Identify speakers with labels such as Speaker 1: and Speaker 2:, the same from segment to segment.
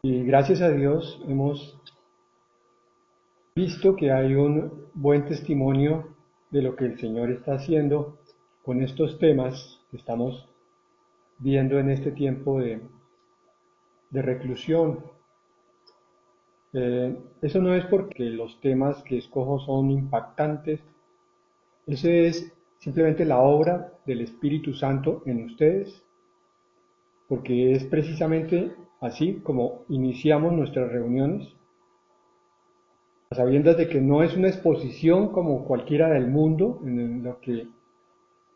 Speaker 1: Y gracias a Dios hemos visto que hay un buen testimonio de lo que el Señor está haciendo con estos temas que estamos viendo en este tiempo de reclusión. Eso no es porque los temas que escojo son impactantes, eso es simplemente la obra del Espíritu Santo en ustedes, porque es precisamente así como iniciamos nuestras reuniones, a sabiendas de que no es una exposición como cualquiera del mundo,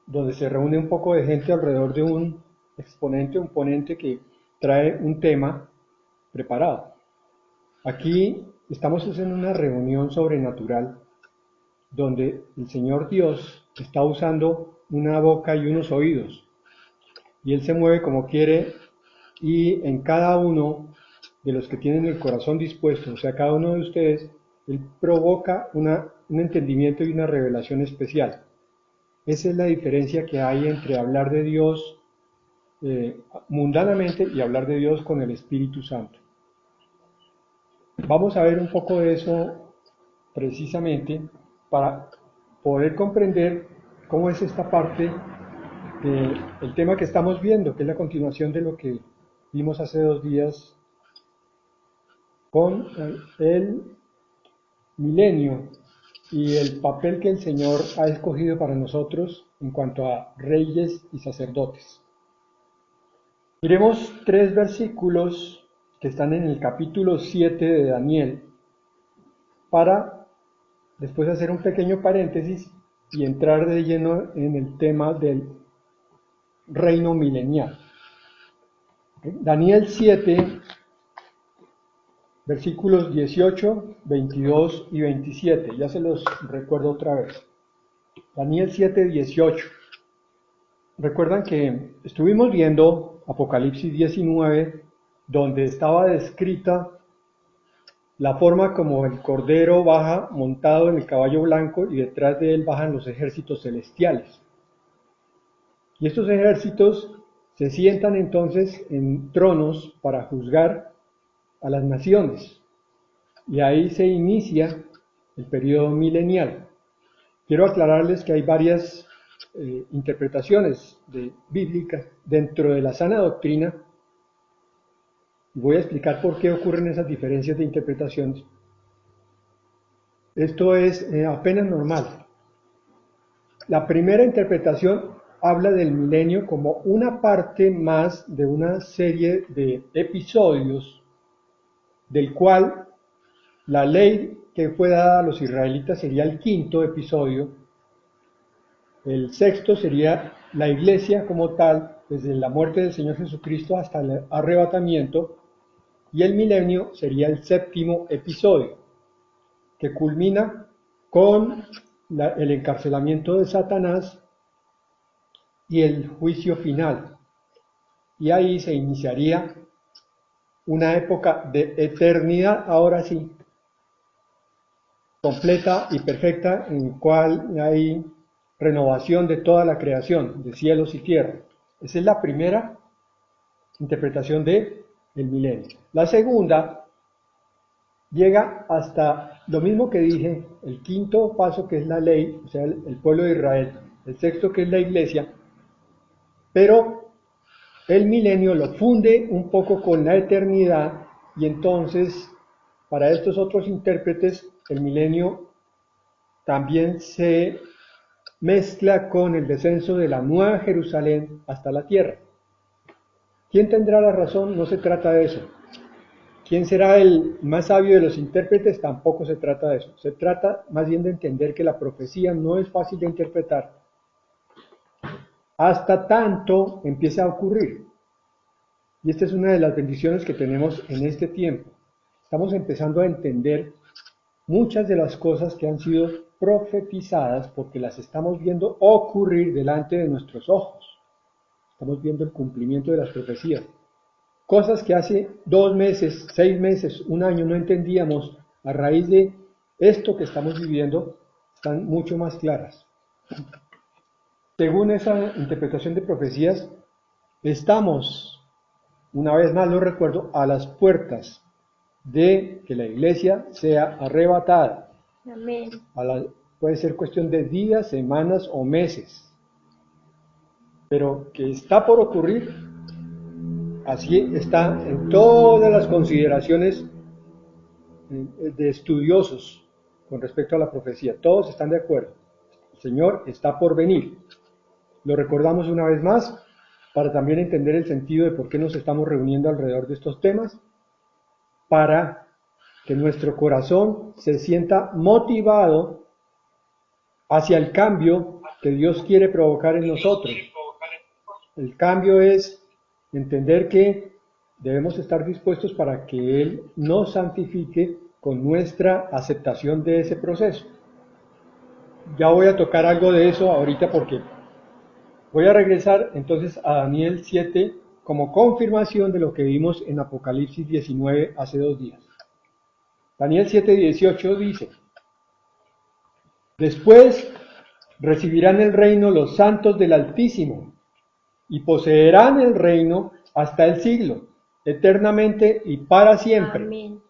Speaker 1: donde se reúne un poco de gente alrededor de un exponente, un ponente que trae un tema preparado. Aquí estamos en una reunión sobrenatural donde el Señor Dios está usando una boca y unos oídos, y Él se mueve como quiere, y en cada uno de los que tienen el corazón dispuesto, o sea, cada uno de ustedes, Él provoca un entendimiento y una revelación especial. Esa es la diferencia que hay entre hablar de Dios mundanamente y hablar de Dios con el Espíritu Santo. Vamos a ver un poco de eso precisamente para poder comprender cómo es esta parte del tema que estamos viendo, que es la continuación de lo que vimos hace 2 días con el milenio y el papel que el Señor ha escogido para nosotros en cuanto a reyes y sacerdotes. Miremos 3 versículos que están en el capítulo 7 de Daniel para después hacer un pequeño paréntesis y entrar de lleno en el tema del reino milenial. Daniel 7, versículos 18, 22 y 27. Ya se los recuerdo otra vez. Daniel 7, 18. Recuerdan que estuvimos viendo Apocalipsis 19, donde estaba descrita la forma como el Cordero baja montado en el caballo blanco y detrás de él bajan los ejércitos celestiales. Y estos ejércitos se sientan entonces en tronos para juzgar a las naciones. Y ahí se inicia el periodo milenial. Quiero aclararles que hay varias interpretaciones bíblicas dentro de la sana doctrina. Voy a explicar por qué ocurren esas diferencias de interpretaciones. Esto es apenas normal. La primera interpretación habla del milenio como una parte más de una serie de episodios del cual la ley que fue dada a los israelitas sería el quinto episodio, el sexto sería la iglesia como tal, desde la muerte del Señor Jesucristo hasta el arrebatamiento, y el milenio sería el séptimo episodio, que culmina con el encarcelamiento de Satanás y el juicio final. Y ahí se iniciaría una época de eternidad, ahora sí, completa y perfecta, en la cual hay renovación de toda la creación, de cielos y tierra. Esa es la primera interpretación de el milenio. La segunda llega hasta lo mismo que dije, el quinto paso que es la ley, o sea, el pueblo de Israel, el sexto que es la iglesia, pero el milenio lo funde un poco con la eternidad y entonces para estos otros intérpretes el milenio también se mezcla con el descenso de la nueva Jerusalén hasta la tierra. ¿Quién tendrá la razón? No se trata de eso. ¿Quién será el más sabio de los intérpretes? Tampoco se trata de eso. Se trata más bien de entender que la profecía no es fácil de interpretar hasta tanto empieza a ocurrir. Y esta es una de las bendiciones que tenemos en este tiempo. Estamos empezando a entender muchas de las cosas que han sido profetizadas porque las estamos viendo ocurrir delante de nuestros ojos. Estamos viendo el cumplimiento de las profecías. Cosas que hace 2 meses, 6 meses, un año no entendíamos, a raíz de esto que estamos viviendo, están mucho más claras. Según esa interpretación de profecías, estamos una vez más lo recuerdo, a las puertas de que la iglesia sea arrebatada.
Speaker 2: Amén.
Speaker 1: Puede ser cuestión de días, semanas o meses, pero que está por ocurrir, así está en todas las consideraciones de estudiosos con respecto a la profecía. Todos están de acuerdo. El Señor está por venir. Lo recordamos una vez más para también entender el sentido de por qué nos estamos reuniendo alrededor de estos temas, para que nuestro corazón se sienta motivado hacia el cambio que Dios quiere provocar en nosotros. El cambio es entender que debemos estar dispuestos para que Él nos santifique con nuestra aceptación de ese proceso. Ya voy a tocar algo de eso ahorita porque voy a regresar entonces a Daniel 7 como confirmación de lo que vimos en Apocalipsis 19 hace 2 días. Daniel 7:18 dice: después recibirán el reino los santos del Altísimo y poseerán el reino hasta el siglo, eternamente y para siempre.
Speaker 2: Amén.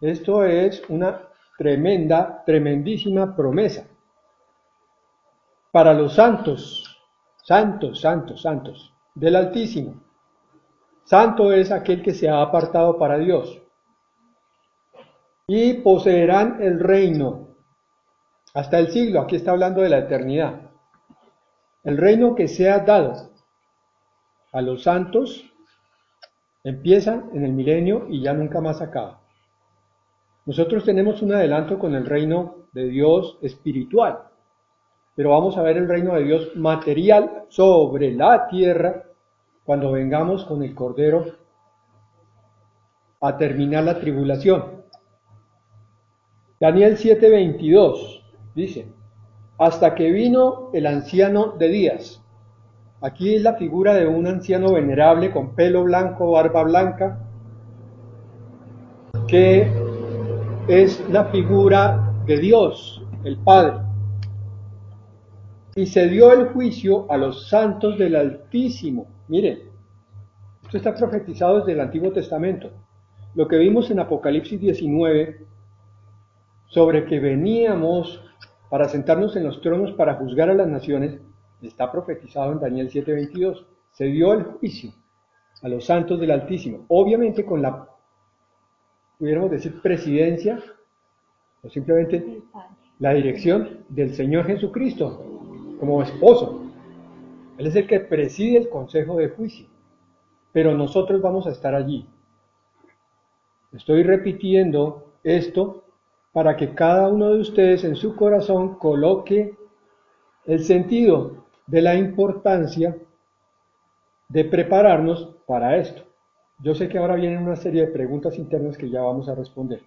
Speaker 1: Esto es una tremendísima promesa para los santos del Altísimo. Santo es aquel que se ha apartado para Dios. Y poseerán el reino hasta el siglo. Aquí está hablando de la eternidad. El reino que sea dado a los santos empieza en el milenio y ya nunca más acaba. Nosotros tenemos un adelanto con el reino de Dios espiritual, pero vamos a ver el reino de Dios material sobre la tierra cuando vengamos con el Cordero a terminar la tribulación. Daniel 7:22 dice: hasta que vino el anciano de días. Aquí es la figura de un anciano venerable con pelo blanco, barba blanca, que es la figura de Dios, el Padre. Y se dio el juicio a los santos del Altísimo. Miren, esto está profetizado desde el Antiguo Testamento. Lo que vimos en Apocalipsis 19, sobre que veníamos para sentarnos en los tronos para juzgar a las naciones, está profetizado en Daniel 7:22. Se dio el juicio a los santos del Altísimo, obviamente con la, pudiéramos decir, presidencia, o simplemente la dirección del Señor Jesucristo, como esposo. Él es el que preside el consejo de juicio, pero nosotros vamos a estar allí. Estoy repitiendo esto para que cada uno de ustedes en su corazón coloque el sentido de la importancia de prepararnos para esto. Yo sé que ahora vienen una serie de preguntas internas que ya vamos a responder.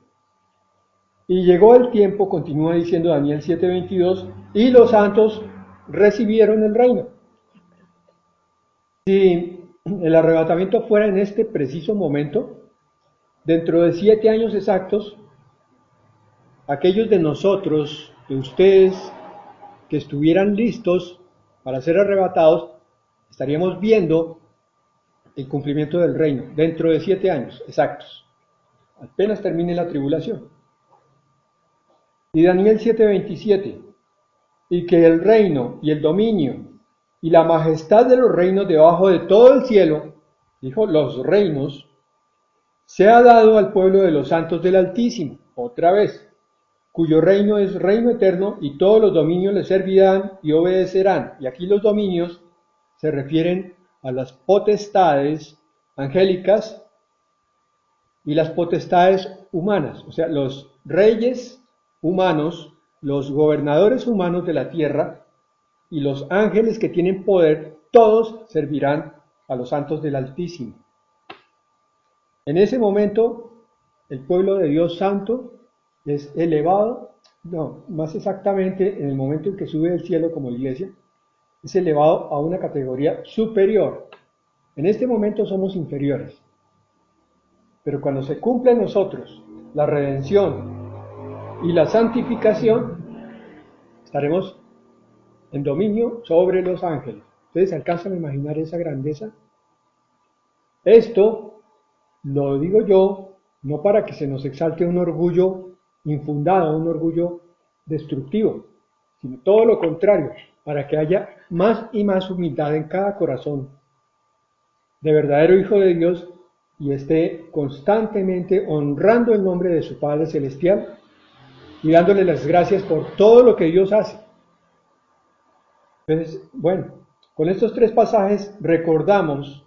Speaker 1: Y llegó el tiempo, continúa diciendo Daniel 7:22, y los santos recibieron el reino. Si el arrebatamiento fuera en este preciso momento, dentro de 7 años exactos, aquellos de nosotros, de ustedes, que estuvieran listos para ser arrebatados, estaríamos viendo el cumplimiento del reino, dentro de 7 años exactos, apenas termine la tribulación. Y Daniel 7:27, y que el reino y el dominio y la majestad de los reinos debajo de todo el cielo, dijo, los reinos, se ha dado al pueblo de los santos del Altísimo, otra vez, cuyo reino es reino eterno y todos los dominios le servirán y obedecerán. Y aquí los dominios se refieren a las potestades angélicas y las potestades humanas, o sea, los reyes humanos, los gobernadores humanos de la tierra y los ángeles que tienen poder, todos servirán a los santos del Altísimo. En ese momento, el pueblo de Dios santo es elevado, no, más exactamente en el momento en que sube del cielo como iglesia, es elevado a una categoría superior. En este momento somos inferiores, pero cuando se cumple en nosotros la redención y la santificación, estaremos en dominio sobre los ángeles. ¿Ustedes alcanzan a imaginar esa grandeza? Esto lo digo yo no para que se nos exalte un orgullo infundado, un orgullo destructivo, sino todo lo contrario, para que haya más y más humildad en cada corazón de verdadero Hijo de Dios y esté constantemente honrando el nombre de su Padre Celestial y dándole las gracias por todo lo que Dios hace. Entonces, bueno, con estos tres pasajes recordamos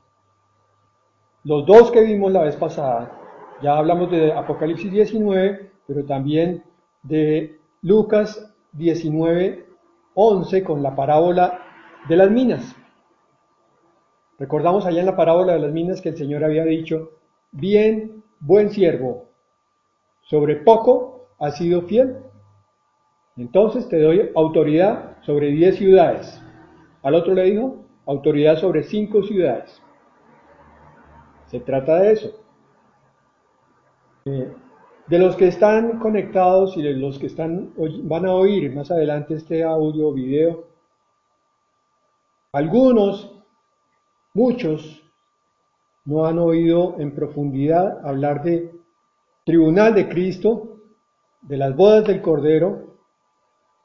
Speaker 1: los dos que vimos la vez pasada. Ya hablamos de Apocalipsis 19, pero también de Lucas 19:11 con la parábola de las minas. Recordamos allá en la parábola de las minas que el Señor había dicho: bien, buen siervo, sobre poco has sido fiel, entonces te doy autoridad sobre 10 ciudades. Al otro le dijo, autoridad sobre 5 ciudades. Se trata de eso. De los que están conectados y de los que van a oír más adelante este audio o video, algunos, muchos, no han oído en profundidad hablar de tribunal de Cristo, de las bodas del Cordero,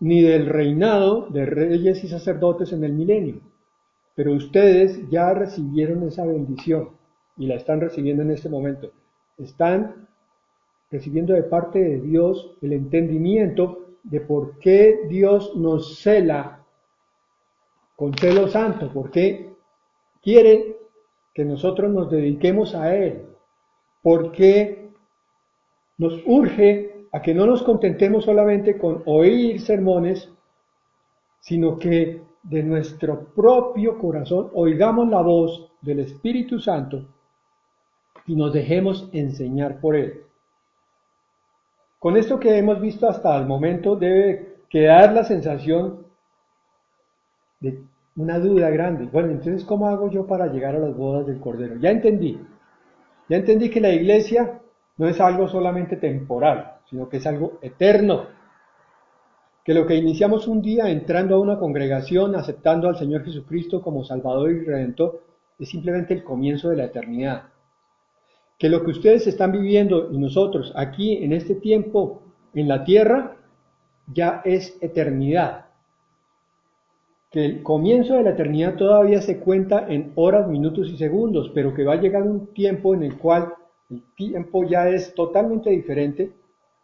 Speaker 1: ni del reinado de reyes y sacerdotes en el milenio. Pero ustedes ya recibieron esa bendición y la están recibiendo en este momento. Están recibiendo de parte de Dios el entendimiento de por qué Dios nos cela con celo santo, por qué quiere que nosotros nos dediquemos a Él, por qué nos urge a que no nos contentemos solamente con oír sermones, sino que de nuestro propio corazón oigamos la voz del Espíritu Santo y nos dejemos enseñar por Él. Con esto que hemos visto hasta el momento debe quedar la sensación de una duda grande. Bueno, entonces, ¿cómo hago yo para llegar a las bodas del Cordero? Ya entendí que la iglesia no es algo solamente temporal, sino que es algo eterno. Que lo que iniciamos un día entrando a una congregación, aceptando al Señor Jesucristo como Salvador y Redentor, es simplemente el comienzo de la eternidad. Que lo que ustedes están viviendo y nosotros aquí en este tiempo en la tierra ya es eternidad. Que el comienzo de la eternidad todavía se cuenta en horas, minutos y segundos, pero que va a llegar un tiempo en el cual el tiempo ya es totalmente diferente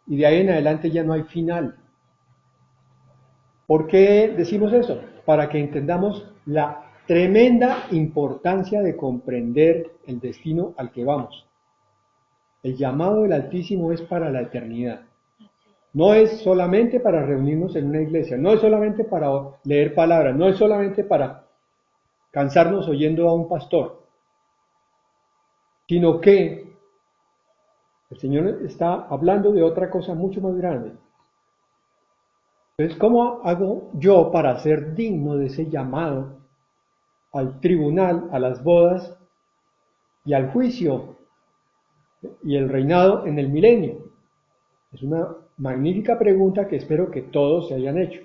Speaker 1: y de ahí en adelante ya no hay final. ¿Por qué decimos eso? Para que entendamos la tremenda importancia de comprender el destino al que vamos. El llamado del Altísimo es para la eternidad. No es solamente para reunirnos en una iglesia, no es solamente para leer palabras, no es solamente para cansarnos oyendo a un pastor, sino que el Señor está hablando de otra cosa mucho más grande. Entonces, ¿cómo hago yo para ser digno de ese llamado al tribunal, a las bodas y al juicio y el reinado en el milenio? Es una magnífica pregunta que espero que todos se hayan hecho.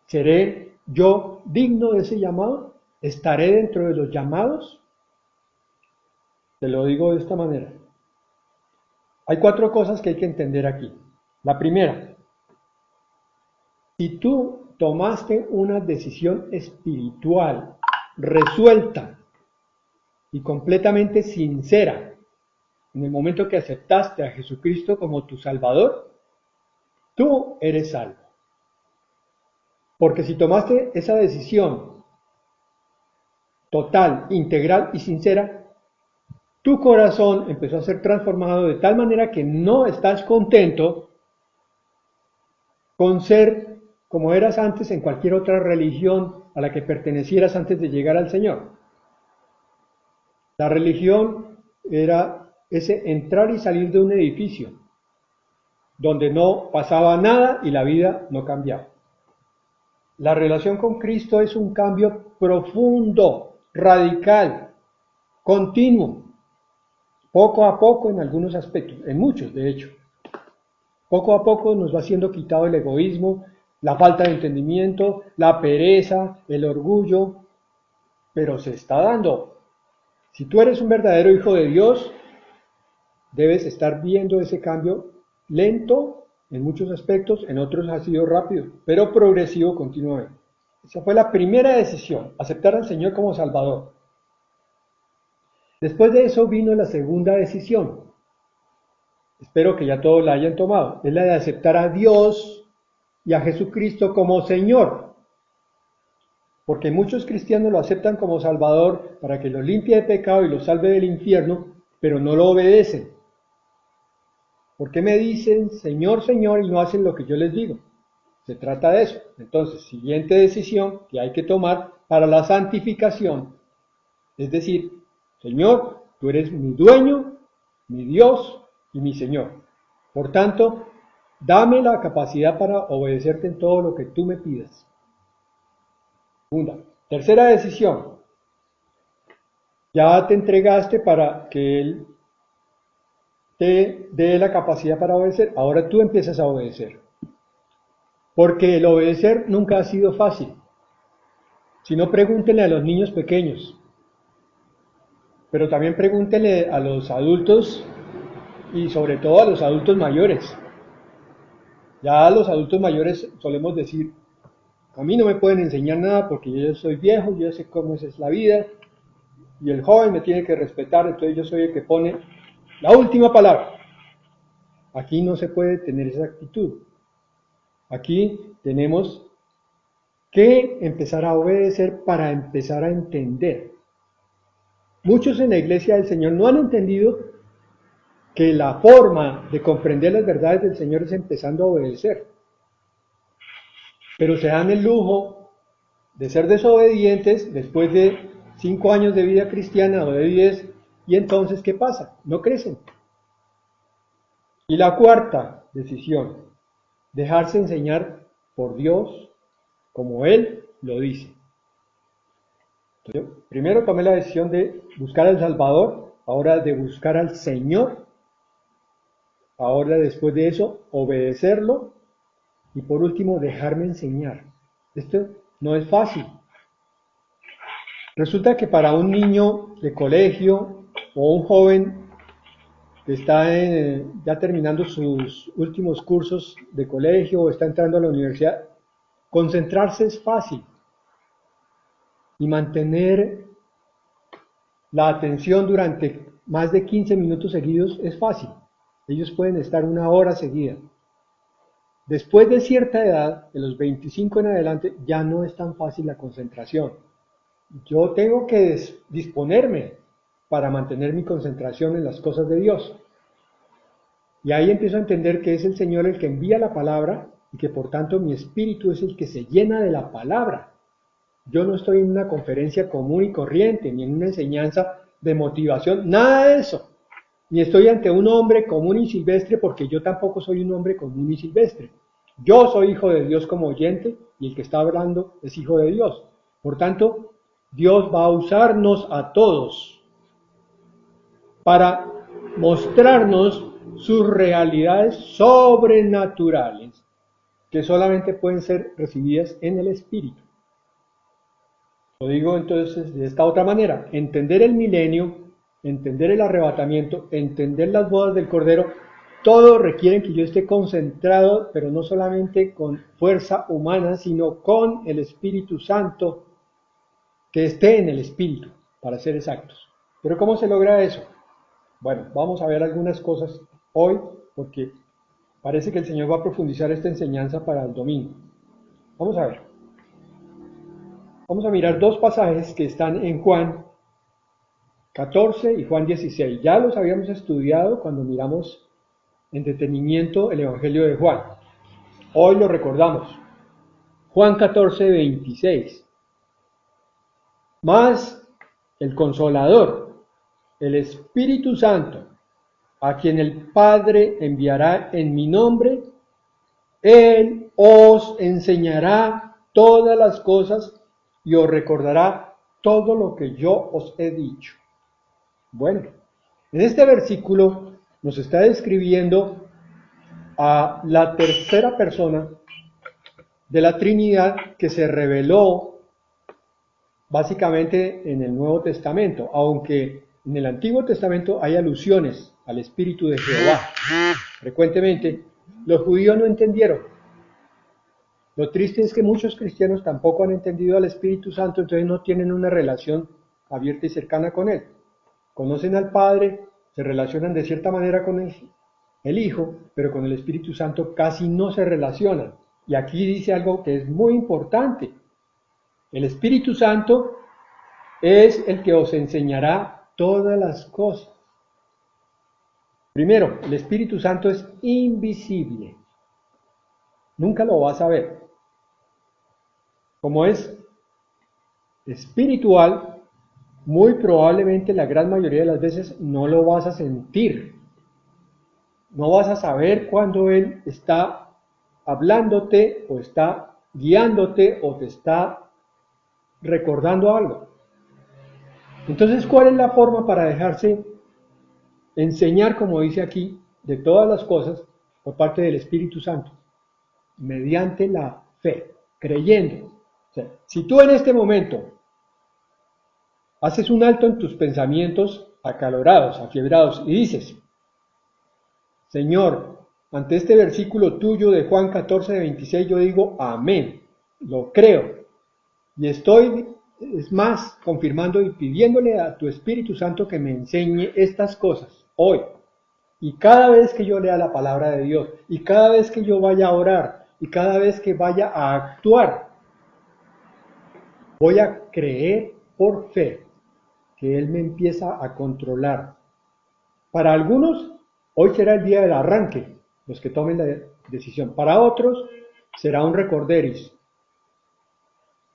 Speaker 1: ¿Seré yo digno de ese llamado? ¿Estaré dentro de los llamados? Te lo digo de esta manera. Hay 4 cosas que hay que entender aquí. La primera, si tú tomaste una decisión espiritual resuelta y completamente sincera en el momento que aceptaste a Jesucristo como tu Salvador, tú eres salvo. Porque si tomaste esa decisión total, integral y sincera, tu corazón empezó a ser transformado de tal manera que no estás contento con ser como eras antes en cualquier otra religión a la que pertenecieras antes de llegar al Señor. La religión era ese entrar y salir de un edificio donde no pasaba nada y la vida no cambiaba. La relación con Cristo es un cambio profundo, radical, continuo, poco a poco en algunos aspectos, en muchos de hecho. Poco a poco nos va siendo quitado el egoísmo, la falta de entendimiento, la pereza, el orgullo, pero se está dando. Si tú eres un verdadero hijo de Dios, debes estar viendo ese cambio lento en muchos aspectos, en otros ha sido rápido, pero progresivo continuamente. Esa fue la primera decisión, aceptar al Señor como Salvador. Después de eso vino la segunda decisión. Espero que ya todos la hayan tomado. Es la de aceptar a Dios y a Jesucristo como Señor. Porque muchos cristianos lo aceptan como Salvador para que los limpie de pecado y los salve del infierno, pero no lo obedecen. ¿Por qué me dicen Señor, Señor y no hacen lo que yo les digo? Se trata de eso. Entonces, siguiente decisión que hay que tomar para la santificación. Es decir, Señor, tú eres mi dueño, mi Dios y mi Señor. Por tanto, dame la capacidad para obedecerte en todo lo que tú me pidas. Segunda. Tercera decisión. Ya te entregaste para que Él te dé la capacidad para obedecer. Ahora tú empiezas a obedecer. Porque el obedecer nunca ha sido fácil. Si no, pregúntenle a los niños pequeños. Pero también pregúntenle a los adultos y sobre todo a los adultos mayores. Ya a los adultos mayores solemos decir, a mí no me pueden enseñar nada porque yo soy viejo, yo sé cómo es la vida, y el joven me tiene que respetar, entonces yo soy el que pone la última palabra. Aquí no se puede tener esa actitud. Aquí tenemos que empezar a obedecer para empezar a entender. Muchos en la iglesia del Señor no han entendido que la forma de comprender las verdades del Señor es empezando a obedecer. Pero se dan el lujo de ser desobedientes después de 5 años de vida cristiana o de 10, y entonces, ¿qué pasa? No crecen. Y la cuarta decisión, dejarse enseñar por Dios como Él lo dice. Entonces, primero tomé la decisión de buscar al Salvador, ahora de buscar al Señor, ahora después de eso, obedecerlo, y por último, dejarme enseñar. Esto no es fácil. Resulta que para un niño de colegio o un joven que está ya terminando sus últimos cursos de colegio o está entrando a la universidad, concentrarse es fácil y mantener la atención durante más de 15 minutos seguidos es fácil. Ellos pueden estar 1 hora seguida. Después de cierta edad, de los 25 en adelante, ya no es tan fácil la concentración. Yo tengo que disponerme para mantener mi concentración en las cosas de Dios. Y ahí empiezo a entender que es el Señor el que envía la palabra y que por tanto mi espíritu es el que se llena de la palabra. Yo no estoy en una conferencia común y corriente, ni en una enseñanza de motivación, nada de eso. Ni estoy ante un hombre común y silvestre, porque yo tampoco soy un hombre común y silvestre. Yo soy hijo de Dios como oyente y el que está hablando es hijo de Dios. Por tanto, Dios va a usarnos a todos para mostrarnos sus realidades sobrenaturales que solamente pueden ser recibidas en el Espíritu. Lo digo entonces de esta otra manera: entender el milenio, entender el arrebatamiento, entender las bodas del Cordero, todo requiere que yo esté concentrado, pero no solamente con fuerza humana, sino con el Espíritu Santo, que esté en el Espíritu, para ser exactos. ¿Pero cómo se logra eso? Bueno, vamos a ver algunas cosas hoy, porque parece que el Señor va a profundizar esta enseñanza para el domingo. Vamos a ver. Vamos a mirar 2 pasajes que están en Juan 14 y Juan 16. Ya los habíamos estudiado cuando miramos en detenimiento el Evangelio de Juan. Hoy lo recordamos. Juan 14, 26. Mas el Consolador, el Espíritu Santo, a quien el Padre enviará en mi nombre, Él os enseñará todas las cosas y os recordará todo lo que yo os he dicho. Bueno, en este versículo nos está describiendo a la tercera persona de la Trinidad que se reveló básicamente en el Nuevo Testamento, aunque En el Antiguo Testamento hay alusiones al Espíritu de Jehová. Frecuentemente, los judíos no entendieron. Lo triste es que muchos cristianos tampoco han entendido al Espíritu Santo, entonces no tienen una relación abierta y cercana con Él. Conocen al Padre, se relacionan de cierta manera con el Hijo, pero con el Espíritu Santo casi no se relacionan. Y aquí dice algo que es muy importante. El Espíritu Santo es el que os enseñará todas las cosas. Primero, el Espíritu Santo es invisible. Nunca lo vas a ver. Como es espiritual, muy probablemente la gran mayoría de las veces no lo vas a sentir. No vas a saber cuando Él está hablándote o está guiándote o te está recordando algo. Entonces, ¿cuál es la forma para dejarse enseñar, como dice aquí, de todas las cosas por parte del Espíritu Santo? Mediante la fe, creyendo. O sea, si tú en este momento haces un alto en tus pensamientos acalorados, afiebrados, y dices: Señor, ante este versículo tuyo de Juan 14:26, yo digo amén, lo creo, y estoy, es más, confirmando y pidiéndole a tu Espíritu Santo que me enseñe estas cosas hoy. Y cada vez que yo lea la palabra de Dios, y cada vez que yo vaya a orar, y cada vez que vaya a actuar, voy a creer por fe que Él me empieza a controlar. Para algunos, hoy será el día del arranque, los que tomen la decisión. Para otros, será un recorderis.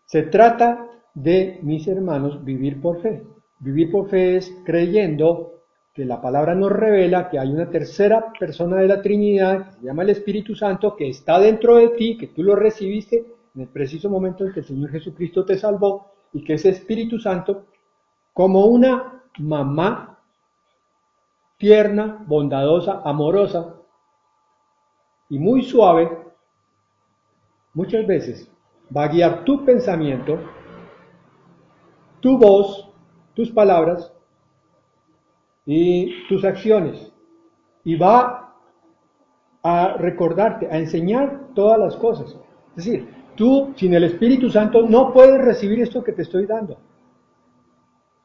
Speaker 1: Se trata de, mis hermanos, vivir por fe. Vivir por fe es creyendo que la palabra nos revela que hay una tercera persona de la Trinidad, que se llama el Espíritu Santo, que está dentro de ti, que tú lo recibiste en el preciso momento en que el Señor Jesucristo te salvó, y que ese Espíritu Santo, como una mamá tierna, bondadosa, amorosa y muy suave, muchas veces va a guiar tu pensamiento, tu voz, tus palabras y tus acciones, y va a recordarte, a enseñar todas las cosas. Es decir, tú sin el Espíritu Santo no puedes recibir esto que te estoy dando,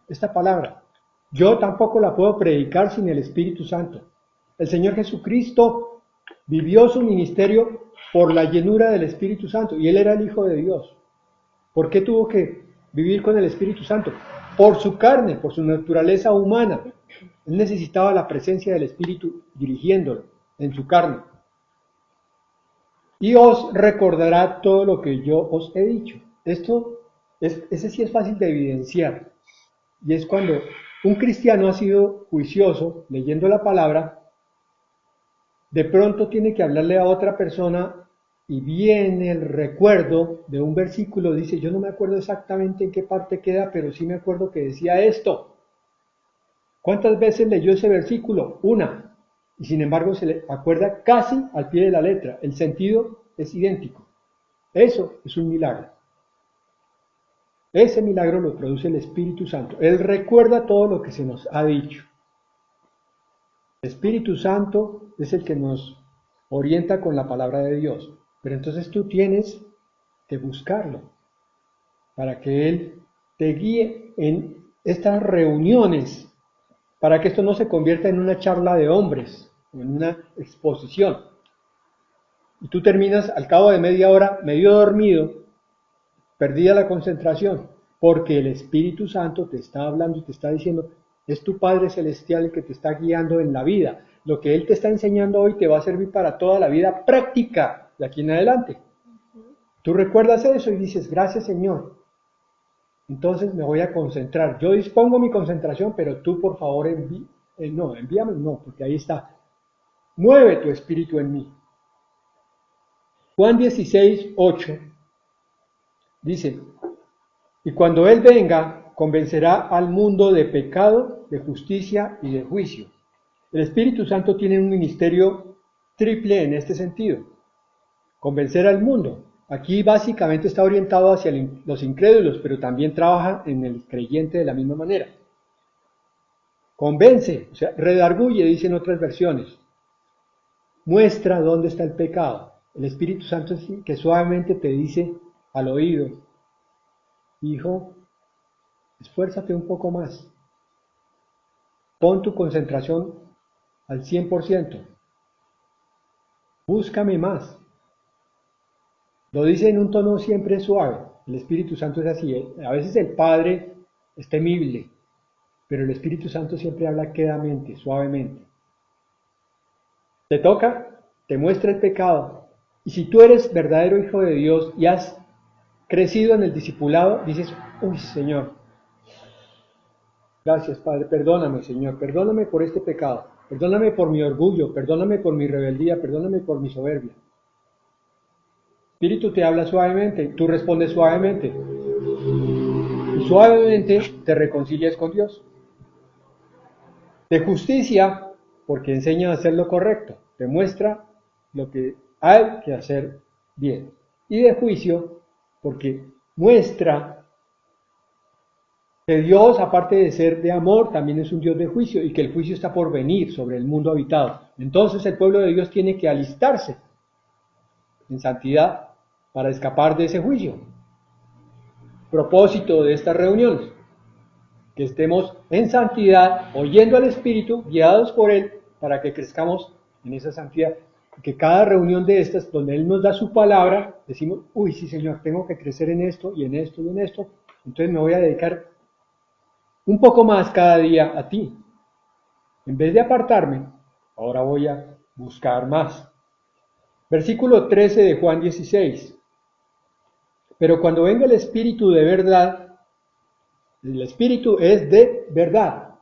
Speaker 1: esta palabra. Yo tampoco la puedo predicar sin el Espíritu Santo. El Señor Jesucristo vivió su ministerio por la llenura del Espíritu Santo, y Él era el Hijo de Dios. ¿Por qué tuvo que vivir con el Espíritu Santo? Por su carne, por su naturaleza humana. Él necesitaba la presencia del Espíritu dirigiéndolo en su carne. Y os recordará todo lo que yo os he dicho. Ese sí es fácil de evidenciar. Y es cuando un cristiano ha sido juicioso, leyendo la palabra, de pronto tiene que hablarle a otra persona y viene el recuerdo de un versículo, dice: yo no me acuerdo exactamente en qué parte queda, pero sí me acuerdo que decía esto. ¿Cuántas veces leyó ese versículo? Una. Y sin embargo se le acuerda casi al pie de la letra. El sentido es idéntico. Eso es un milagro. Ese milagro lo produce el Espíritu Santo. Él recuerda todo lo que se nos ha dicho. El Espíritu Santo es el que nos orienta con la palabra de Dios. Pero entonces tú tienes que buscarlo para que Él te guíe en estas reuniones, para que esto no se convierta en una charla de hombres o en una exposición. Y tú terminas al cabo de media hora medio dormido, perdida la concentración, porque el Espíritu Santo te está hablando y te está diciendo: es tu Padre Celestial el que te está guiando en la vida. Lo que Él te está enseñando hoy te va a servir para toda la vida práctica de aquí en adelante. Tú recuerdas eso y dices: gracias, Señor. Entonces me voy a concentrar. Yo dispongo mi concentración, pero tú, por favor, envíame, porque ahí está. Mueve tu espíritu en mí. Juan 16:8 dice: y cuando Él venga, convencerá al mundo de pecado, de justicia y de juicio. El Espíritu Santo tiene un ministerio triple en este sentido: convencer al mundo. Aquí básicamente está orientado hacia los incrédulos, pero también trabaja en el creyente de la misma manera. convence, o sea, redarguye, dicen otras versiones. Muestra dónde está el pecado. El Espíritu Santo es que suavemente te dice al oído, hijo, esfuérzate un poco más. Pon tu concentración al 100%. Búscame más. Lo dice en un tono siempre suave. El Espíritu Santo es así. A veces el Padre es temible, pero el Espíritu Santo siempre habla quedamente, suavemente. Te toca, te muestra el pecado. Y si tú eres verdadero hijo de Dios y has crecido en el discipulado, dices, uy, Señor, gracias, Padre, perdóname, Señor, perdóname por este pecado, perdóname por mi orgullo, perdóname por mi rebeldía, perdóname por mi soberbia. El Espíritu te habla suavemente, tú respondes suavemente, y suavemente te reconcilias con Dios. De justicia, porque enseña a hacer lo correcto, te muestra lo que hay que hacer bien. Y de juicio, porque muestra que Dios, aparte de ser de amor, también es un Dios de juicio y que el juicio está por venir sobre el mundo habitado. Entonces el pueblo de Dios tiene que alistarse en santidad para escapar de ese juicio. Propósito de estas reuniones, que estemos en santidad, oyendo al Espíritu, guiados por Él, para que crezcamos en esa santidad. Que cada reunión de estas, donde Él nos da su palabra, decimos, uy, sí, Señor, tengo que crecer en esto y en esto y en esto, entonces me voy a dedicar un poco más cada día a ti. En vez de apartarme, ahora voy a buscar más. Versículo 13 de Juan 16. Pero cuando venga el Espíritu de verdad, el Espíritu es de verdad.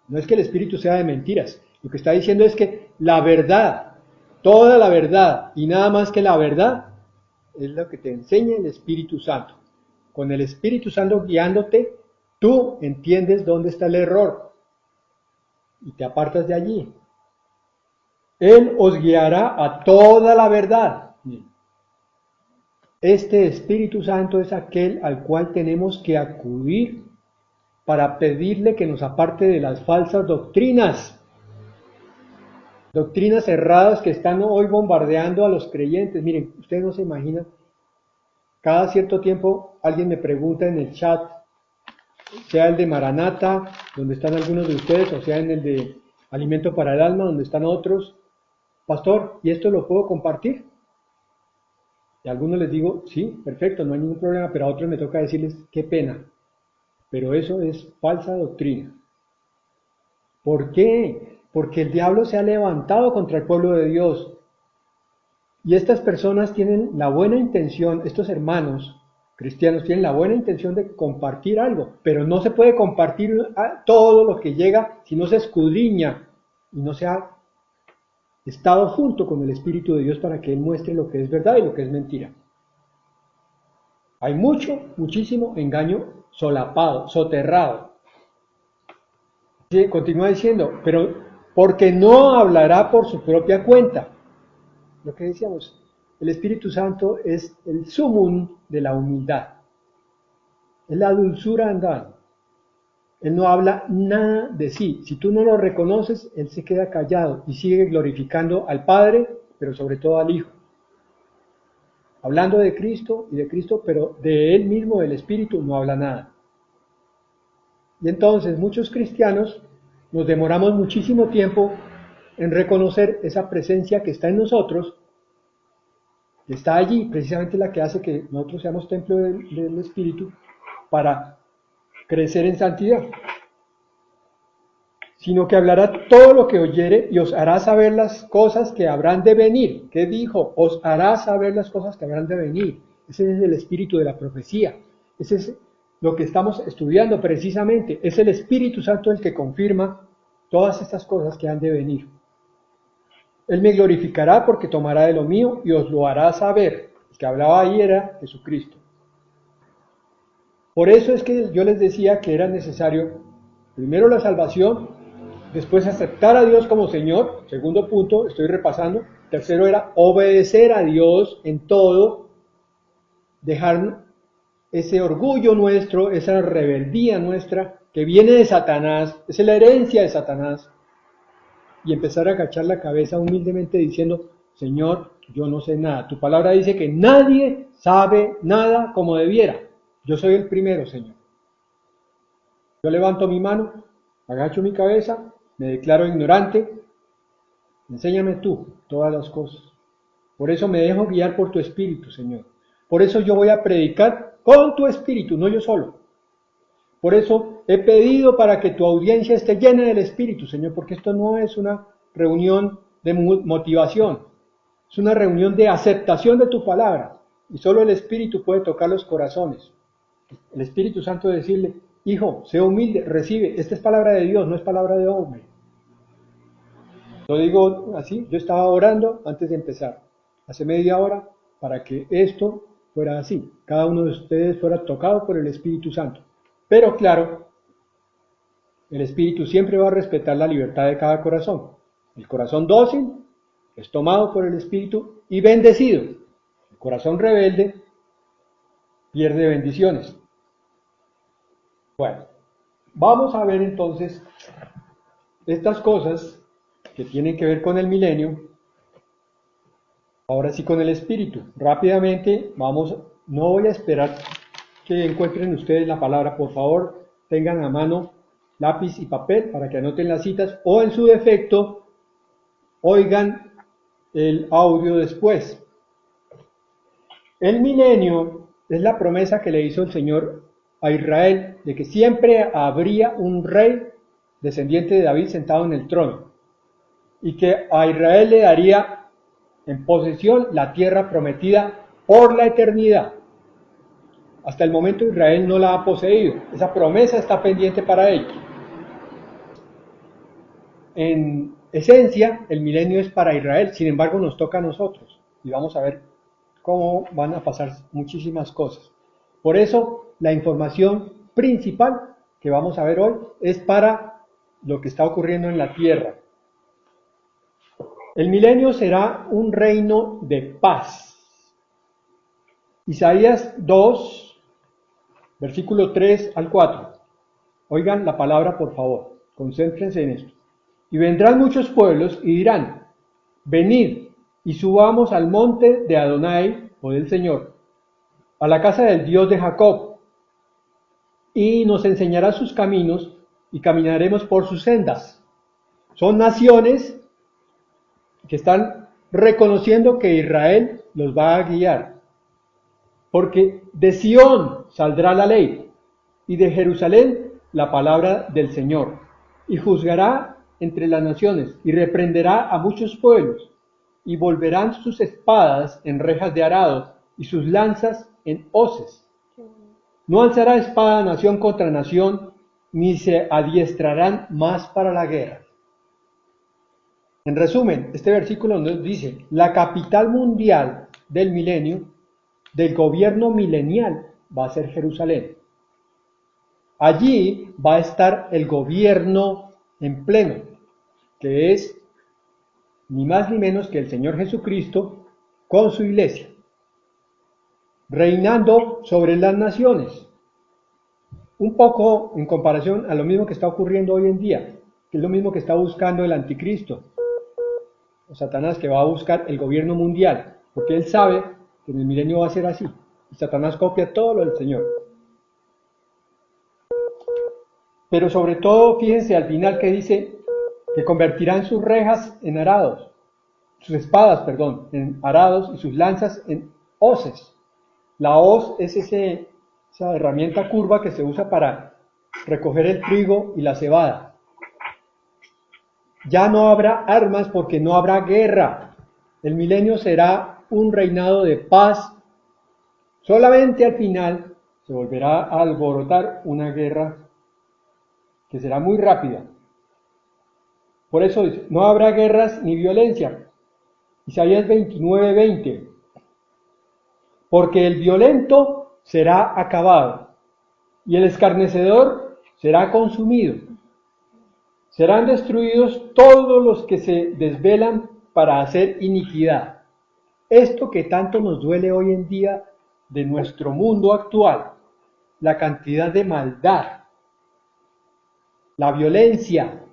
Speaker 1: No es que el Espíritu sea de mentiras. Lo que está diciendo es que la verdad, toda la verdad y nada más que la verdad, es lo que te enseña el Espíritu Santo. Con el Espíritu Santo guiándote, tú entiendes dónde está el error y te apartas de allí. Él os guiará a toda la verdad. Este Espíritu Santo es aquel al cual tenemos que acudir para pedirle que nos aparte de las falsas doctrinas. Doctrinas erradas que están hoy bombardeando a los creyentes. Miren, ustedes no se imaginan. Cada cierto tiempo alguien me pregunta en el chat, sea el de Maranata, donde están algunos de ustedes, o sea en el de Alimento para el Alma, donde están otros, pastor, ¿y esto lo puedo compartir? Y a algunos les digo, sí, perfecto, no hay ningún problema, pero a otros me toca decirles, qué pena, pero eso es falsa doctrina. ¿Por qué? Porque el diablo se ha levantado contra el pueblo de Dios. Y estas personas tienen la buena intención, estos hermanos cristianos tienen la buena intención de compartir algo, pero no se puede compartir todo lo que llega si no se escudriña y no se ha estado junto con el Espíritu de Dios para que Él muestre lo que es verdad y lo que es mentira. Hay muchísimo engaño solapado, soterrado. Sí, continúa diciendo, pero porque no hablará por su propia cuenta. Lo que decíamos, el Espíritu Santo es el sumum de la humildad. Es la dulzura andando. Él no habla nada de sí. Si tú no lo reconoces, Él se queda callado y sigue glorificando al Padre, pero sobre todo al Hijo. Hablando de Cristo y de Cristo, pero de Él mismo, del Espíritu, no habla nada. Y entonces muchos cristianos nos demoramos muchísimo tiempo en reconocer esa presencia que está en nosotros, que está allí, precisamente la que hace que nosotros seamos templo del Espíritu, para crecer en santidad. Sino que hablará todo lo que oyere y os hará saber las cosas que habrán de venir. ¿Qué dijo? Os hará saber las cosas que habrán de venir. Ese es el espíritu de la profecía. Ese es lo que estamos estudiando precisamente. Es el Espíritu Santo el que confirma todas estas cosas que han de venir. Él me glorificará porque tomará de lo mío y os lo hará saber. El que hablaba ahí era Jesucristo. Por eso es que yo les decía que era necesario primero la salvación, después aceptar a Dios como Señor. Segundo punto, estoy repasando. Tercero era obedecer a Dios en todo, dejar ese orgullo nuestro, esa rebeldía nuestra que viene de Satanás, es la herencia de Satanás, y empezar a agachar la cabeza humildemente diciendo, Señor, yo no sé nada. Tu palabra dice que nadie sabe nada como debiera. Yo soy el primero, Señor. Yo levanto mi mano, agacho mi cabeza, me declaro ignorante. Enséñame tú todas las cosas. Por eso me dejo guiar por tu espíritu, Señor. Por eso yo voy a predicar con tu espíritu, no yo solo. Por eso he pedido para que tu audiencia esté llena del espíritu, Señor, porque esto no es una reunión de motivación, es una reunión de aceptación de tu palabra. Y solo el espíritu puede tocar los corazones. El Espíritu Santo decirle, hijo, sé humilde, recibe. Esta es palabra de Dios, no es palabra de hombre. Lo digo así, yo estaba orando antes de empezar, hace media hora, para que esto fuera así. Cada uno de ustedes fuera tocado por el Espíritu Santo. Pero claro, el Espíritu siempre va a respetar la libertad de cada corazón. El corazón dócil es tomado por el Espíritu y bendecido. El corazón rebelde pierde bendiciones. Bueno, vamos a ver entonces estas cosas que tienen que ver con el milenio, ahora sí con el Espíritu. Rápidamente vamos, no voy a esperar que encuentren ustedes la palabra, por favor, tengan a mano lápiz y papel para que anoten las citas o en su defecto oigan el audio después. El milenio es la promesa que le hizo el Señor a Israel de que siempre habría un rey descendiente de David sentado en el trono y que a Israel le daría en posesión la tierra prometida por la eternidad. Hasta el momento Israel no la ha poseído, esa promesa está pendiente para ellos. En esencia, el milenio es para Israel, sin embargo nos toca a nosotros y vamos a ver cómo van a pasar muchísimas cosas. Por eso, la información principal que vamos a ver hoy es para lo que está ocurriendo en la tierra. El milenio será un reino de paz. Isaías 2, versículo 3 al 4. Oigan la palabra, por favor, concéntrense en esto. Y vendrán muchos pueblos y dirán, venid y subamos al monte de Adonai, o del Señor, a la casa del Dios de Jacob, y nos enseñará sus caminos y caminaremos por sus sendas. Son naciones que están reconociendo que Israel los va a guiar, porque de Sión saldrá la ley y de Jerusalén la palabra del Señor, y juzgará entre las naciones y reprenderá a muchos pueblos, y volverán sus espadas en rejas de arado y sus lanzas en hoces. No alzará espada nación contra nación, ni se adiestrarán más para la guerra. En resumen, este versículo nos dice, la capital mundial del milenio, del gobierno milenial, va a ser Jerusalén. Allí va a estar el gobierno en pleno, que es ni más ni menos que el Señor Jesucristo con su iglesia, reinando sobre las naciones. Un poco en comparación a lo mismo que está ocurriendo hoy en día, que es lo mismo que está buscando el anticristo, o Satanás, que va a buscar el gobierno mundial, porque él sabe que en el milenio va a ser así, y Satanás copia todo lo del Señor. Pero sobre todo, fíjense al final que dice que convertirán sus rejas en arados, sus espadas, perdón, en arados y sus lanzas en hoces. La hoz es esa herramienta curva que se usa para recoger el trigo y la cebada. Ya no habrá armas porque no habrá guerra. El milenio será un reinado de paz. Solamente al final se volverá a alborotar una guerra que será muy rápida. Por eso dice, no habrá guerras ni violencia. Isaías 29:20. Porque el violento será acabado y el escarnecedor será consumido. Serán destruidos todos los que se desvelan para hacer iniquidad. Esto que tanto nos duele hoy en día de nuestro mundo actual, la cantidad de maldad, la violencia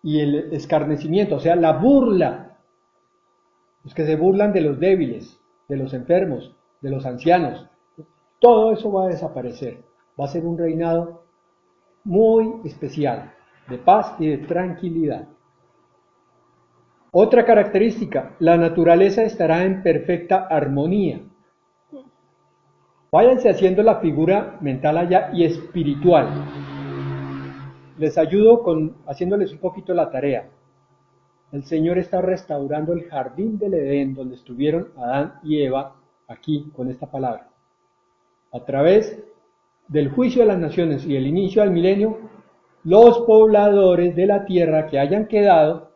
Speaker 1: y el escarnecimiento, o sea, la burla, los que se burlan de los débiles, de los enfermos, de los ancianos, todo eso va a desaparecer. Va a ser un reinado muy especial, de paz y de tranquilidad. Otra característica, la naturaleza estará en perfecta armonía. Váyanse haciendo la figura mental allá y espiritual. Les ayudo haciéndoles un poquito la tarea. El Señor está restaurando el jardín del Edén donde estuvieron Adán y Eva aquí con esta palabra. A través del juicio de las naciones y el inicio del milenio, los pobladores de la tierra que hayan quedado,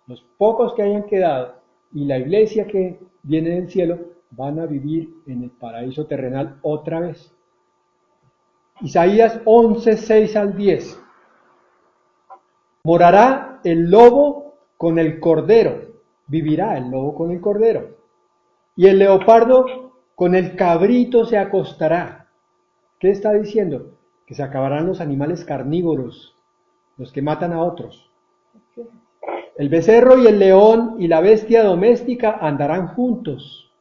Speaker 1: los pocos que hayan quedado, y la iglesia que viene del cielo, van a vivir en el paraíso terrenal otra vez. Isaías 11, 6 al 10. Morará el lobo con el cordero, vivirá el lobo con el cordero, y el leopardo con el cabrito se acostará. ¿Qué está diciendo? Que se acabarán los animales carnívoros, los que matan a otros. El becerro y el león y la bestia doméstica andarán juntos,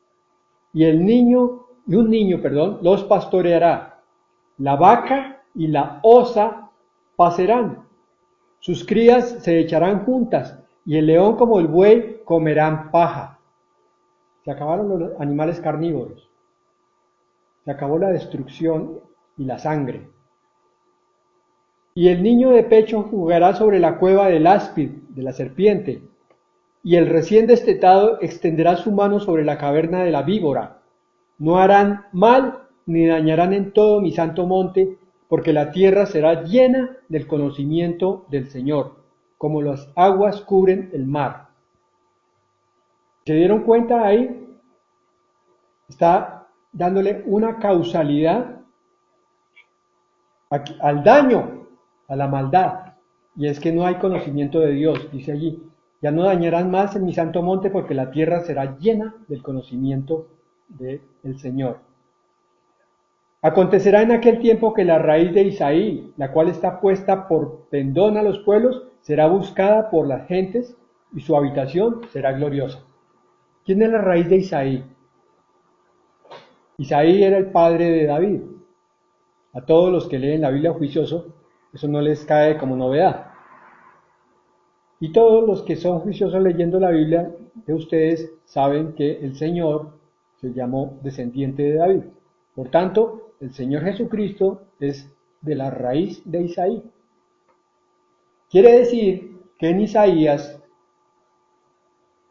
Speaker 1: y un niño, los pastoreará. La vaca y la osa pasarán, sus crías se echarán juntas, y el león como el buey comerán paja. Se acabaron los animales carnívoros, se acabó la destrucción y la sangre. Y el niño de pecho jugará sobre la cueva del áspid, de la serpiente, y el recién destetado extenderá su mano sobre la caverna de la víbora. No harán mal ni dañarán en todo mi santo monte, porque la tierra será llena del conocimiento del Señor, como las aguas cubren el mar. ¿Se dieron cuenta ahí? Está dándole una causalidad al daño, a la maldad, y es que no hay conocimiento de Dios, dice allí. Ya no dañarán más en mi santo monte, porque la tierra será llena del conocimiento del Señor. Acontecerá en aquel tiempo que la raíz de Isaí, la cual está puesta por pendón a los pueblos, será buscada por las gentes y su habitación será gloriosa. ¿Quién es la raíz de Isaí? Isaí era el padre de David. A todos los que leen la Biblia juicioso, eso no les cae como novedad. Y todos los que son juiciosos leyendo la Biblia de ustedes saben que el Señor se llamó descendiente de David. Por tanto, el Señor Jesucristo es de la raíz de Isaí. Quiere decir que en Isaías,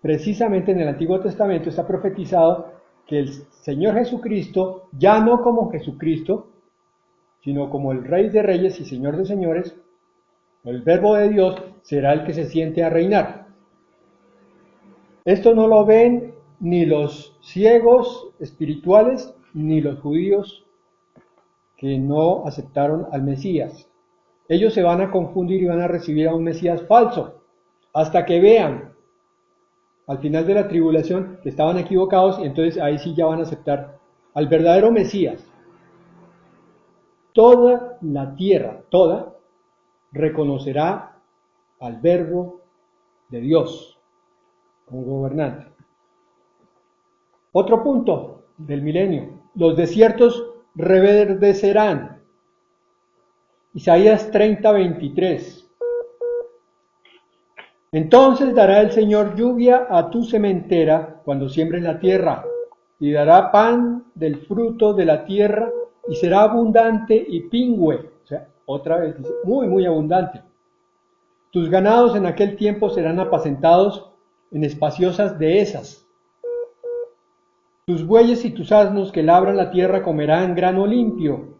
Speaker 1: precisamente en el Antiguo Testamento, está profetizado que el Señor Jesucristo, ya no como Jesucristo, sino como el Rey de Reyes y Señor de Señores, el Verbo de Dios, será el que se siente a reinar. Esto no lo ven ni los ciegos espirituales, ni los judíos que no aceptaron al Mesías. Ellos se van a confundir y van a recibir a un Mesías falso, hasta que vean al final de la tribulación que estaban equivocados, y entonces ahí sí ya van a aceptar al verdadero Mesías. Toda la tierra, toda, reconocerá al Verbo de Dios como gobernante. Otro punto del milenio: los desiertos reverdecerán. Isaías 30:23. Entonces dará el Señor lluvia a tu sementera cuando siembres la tierra, y dará pan del fruto de la tierra, y será abundante y pingüe. O sea, otra vez dice, muy, muy abundante. Tus ganados en aquel tiempo serán apacentados en espaciosas dehesas. Tus bueyes y tus asnos que labran la tierra comerán grano limpio,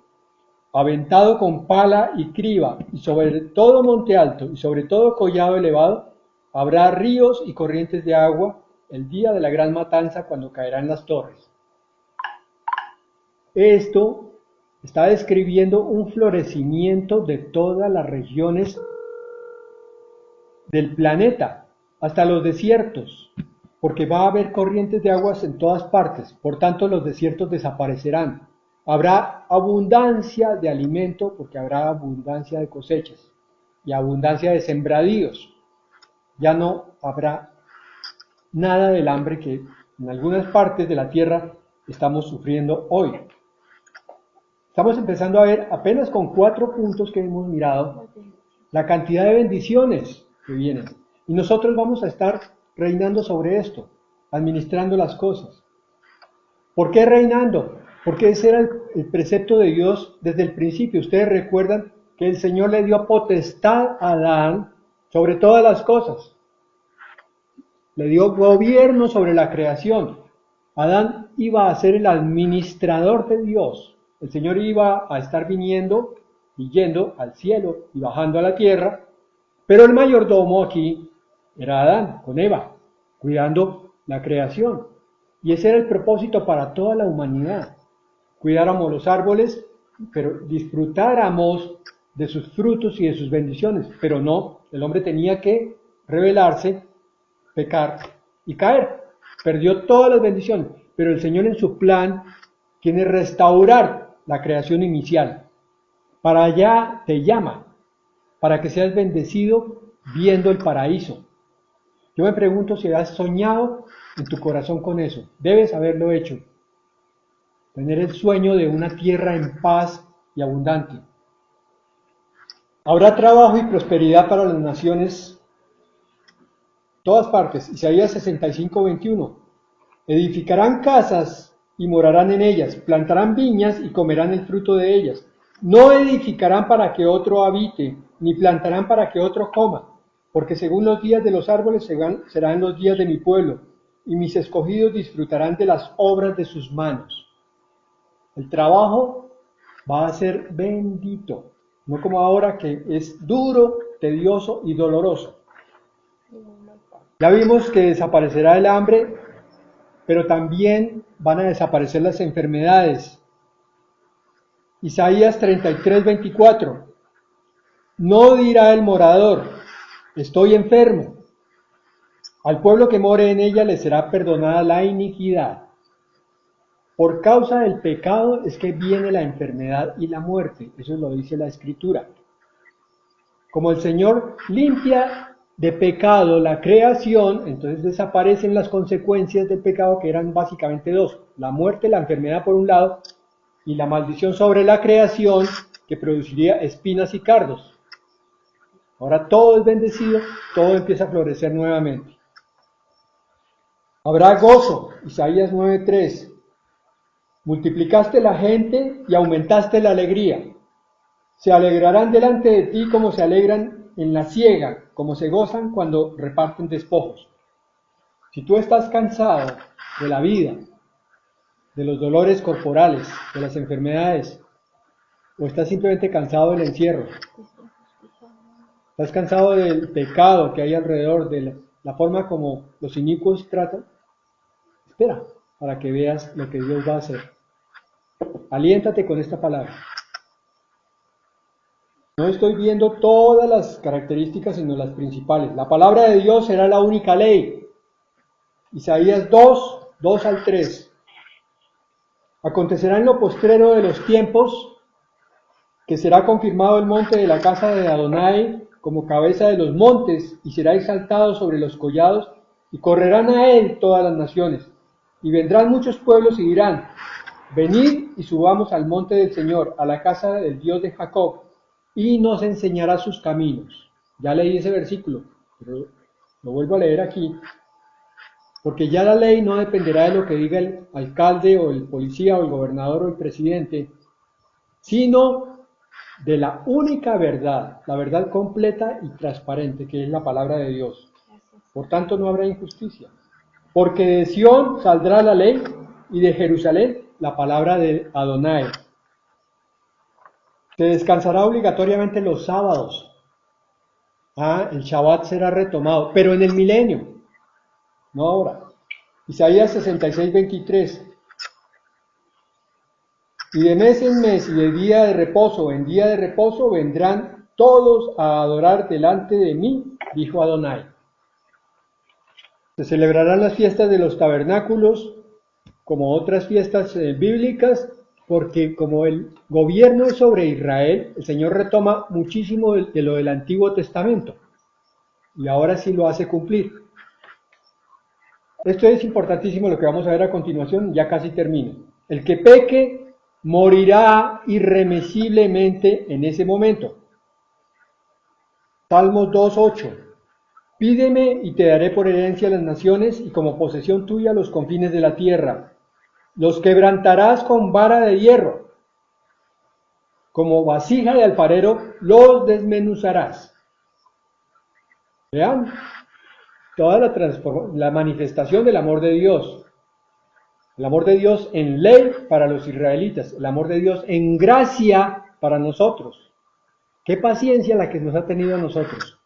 Speaker 1: aventado con pala y criba, y sobre todo monte alto y sobre todo collado elevado habrá ríos y corrientes de agua el día de la gran matanza, cuando caerán las torres. Esto está describiendo un florecimiento de todas las regiones del planeta, hasta los desiertos, porque va a haber corrientes de aguas en todas partes. Por tanto, los desiertos desaparecerán. Habrá abundancia de alimento porque habrá abundancia de cosechas y abundancia de sembradíos. Ya no habrá nada del hambre que en algunas partes de la tierra estamos sufriendo hoy. Estamos empezando a ver, apenas con 4 puntos que hemos mirado, la cantidad de bendiciones que vienen. Y nosotros vamos a estar reinando sobre esto, administrando las cosas. ¿Por qué reinando? Porque ese era el precepto de Dios desde el principio. Ustedes recuerdan que el Señor le dio potestad a Adán sobre todas las cosas. Le dio gobierno sobre la creación. Adán iba a ser el administrador de Dios. El Señor iba a estar viniendo y yendo al cielo y bajando a la tierra, pero el mayordomo aquí era Adán, con Eva, cuidando la creación. Y ese era el propósito para toda la humanidad. Cuidáramos los árboles, pero disfrutáramos de sus frutos y de sus bendiciones. Pero no, el hombre tenía que rebelarse, pecar y caer. Perdió todas las bendiciones, pero el Señor en su plan quiere restaurar la creación inicial. Para allá te llama, para que seas bendecido viendo el paraíso. Yo me pregunto si has soñado en tu corazón con eso. Debes haberlo hecho. Tener el sueño de una tierra en paz y abundante. Habrá trabajo y prosperidad para las naciones, todas partes. Isaías 65:21. Edificarán casas y morarán en ellas, plantarán viñas y comerán el fruto de ellas. No edificarán para que otro habite, ni plantarán para que otro coma, porque según los días de los árboles serán los días de mi pueblo, y mis escogidos disfrutarán de las obras de sus manos. El trabajo va a ser bendito, no como ahora que es duro, tedioso y doloroso. Ya vimos que desaparecerá el hambre, pero también van a desaparecer las enfermedades. Isaías 33:24. No dirá el morador, estoy enfermo. Al pueblo que more en ella le será perdonada la iniquidad. Por causa del pecado es que viene la enfermedad y la muerte. Eso lo dice la Escritura. Como el Señor limpia de pecado la creación, entonces desaparecen las consecuencias del pecado, que eran básicamente 2. La muerte, la enfermedad por un lado, y la maldición sobre la creación, que produciría espinas y cardos. Ahora todo es bendecido, todo empieza a florecer nuevamente. Habrá gozo, Isaías 9:3. Multiplicaste la gente y aumentaste la alegría. Se alegrarán delante de ti como se alegran en la siega, como se gozan cuando reparten despojos. Si tú estás cansado de la vida, de los dolores corporales, de las enfermedades, o estás simplemente cansado del encierro, estás cansado del pecado que hay alrededor, de la forma como los inicuos tratan, espera para que veas lo que Dios va a hacer. Aliéntate con esta palabra. No estoy viendo todas las características, sino las principales. La palabra de Dios será la única ley. Isaías 2:2-3. Acontecerá en lo postrero de los tiempos que será confirmado el monte de la casa de Adonai como cabeza de los montes, y será exaltado sobre los collados, y correrán a él todas las naciones. Y vendrán muchos pueblos y dirán, venid y subamos al monte del Señor, a la casa del Dios de Jacob, y nos enseñará sus caminos. Ya leí ese versículo, pero lo vuelvo a leer aquí, porque ya la ley no dependerá de lo que diga el alcalde o el policía o el gobernador o el presidente, sino de la única verdad, la verdad completa y transparente, que es la palabra de Dios. Por tanto, no habrá injusticia, porque de Sión saldrá la ley y de Jerusalén la palabra de Adonai. Se descansará obligatoriamente los sábados. El Shabbat será retomado, pero en el milenio, no ahora. Isaías 66:23. Y de mes en mes y de día de reposo en día de reposo vendrán todos a adorar delante de mí, dijo Adonai. Se celebrarán las fiestas de los tabernáculos, como otras fiestas bíblicas, porque como el gobierno es sobre Israel, el Señor retoma muchísimo de lo del Antiguo Testamento y ahora sí lo hace cumplir. Esto es importantísimo lo que vamos a ver a continuación, ya casi termino. El que peque morirá irremisiblemente en ese momento. Salmos 2:8. Pídeme y te daré por herencia las naciones y como posesión tuya los confines de la tierra. Los quebrantarás con vara de hierro. Como vasija de alfarero los desmenuzarás. Vean, toda la manifestación del amor de Dios. El amor de Dios en ley para los israelitas, el amor de Dios en gracia para nosotros. Qué paciencia la que nos ha tenido a nosotros.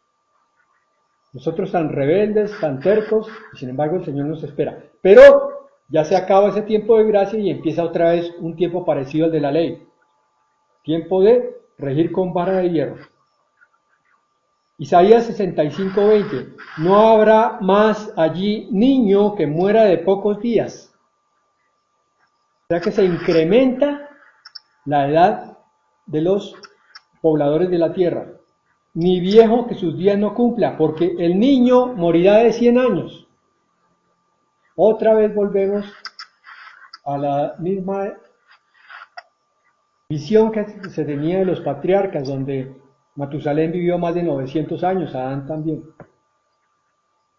Speaker 1: Nosotros tan rebeldes, tan tercos, y sin embargo el Señor nos espera. Pero ya se acaba ese tiempo de gracia y empieza otra vez un tiempo parecido al de la ley. Tiempo de regir con vara de hierro. Isaías 65:20. No habrá más allí niño que muera de pocos días. O sea que se incrementa la edad de los pobladores de la tierra. Ni viejo que sus días no cumpla, porque el niño morirá de 100 años. Otra vez volvemos a la misma visión que se tenía de los patriarcas, donde Matusalén vivió más de 900 años, Adán también.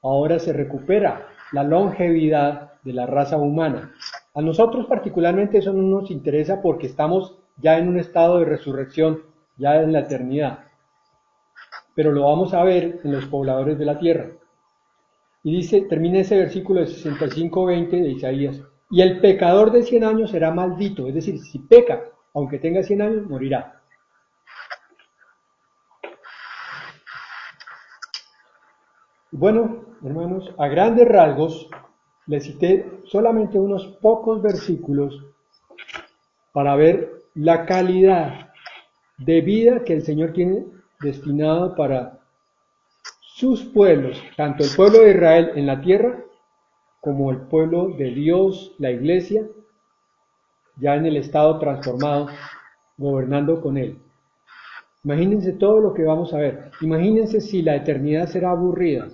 Speaker 1: Ahora se recupera la longevidad de la raza humana. A nosotros particularmente eso no nos interesa porque estamos ya en un estado de resurrección, ya en la eternidad. Pero lo vamos a ver en los pobladores de la tierra. Y dice, termina ese versículo de 65:20 de Isaías, y el pecador de 100 años será maldito, es decir, si peca, aunque tenga 100 años, morirá. Bueno, hermanos, a grandes rasgos, les cité solamente unos pocos versículos para ver la calidad de vida que el Señor tiene destinado para sus pueblos, tanto el pueblo de Israel en la tierra, como el pueblo de Dios, la iglesia, ya en el estado transformado, gobernando con Él. Imagínense todo lo que vamos a ver. Imagínense si la eternidad será aburrida.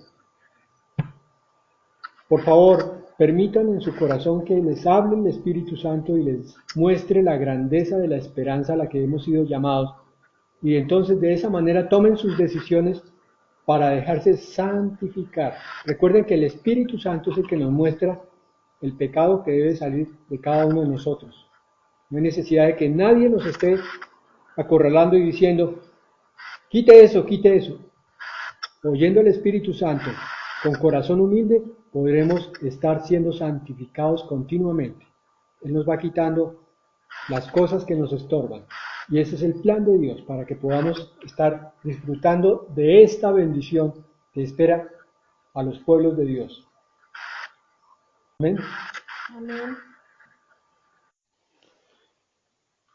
Speaker 1: Por favor, permitan en su corazón que les hable el Espíritu Santo y les muestre la grandeza de la esperanza a la que hemos sido llamados. Y entonces de esa manera tomen sus decisiones para dejarse santificar. Recuerden que el Espíritu Santo es el que nos muestra el pecado que debe salir de cada uno de nosotros. No hay necesidad de que nadie nos esté acorralando y diciendo, quite eso, quite eso. Oyendo el Espíritu Santo con corazón humilde, podremos estar siendo santificados continuamente. Él nos va quitando las cosas que nos estorban. Y ese es el plan de Dios, para que podamos estar disfrutando de esta bendición que espera a los pueblos de Dios. Amén.
Speaker 2: Amén.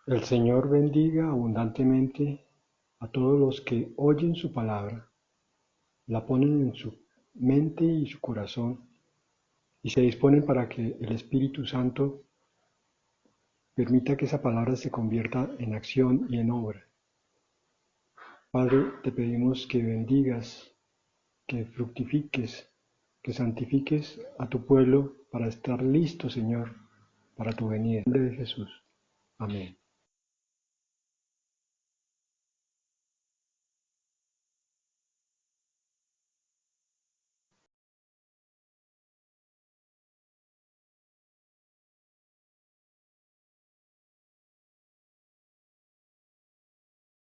Speaker 1: El Señor bendiga abundantemente a todos los que oyen su palabra, la ponen en su mente y su corazón y se disponen para que el Espíritu Santo permita que esa palabra se convierta en acción y en obra. Padre, te pedimos que bendigas, que fructifiques, que santifiques a tu pueblo para estar listo, Señor, para tu venida. En nombre de Jesús. Amén.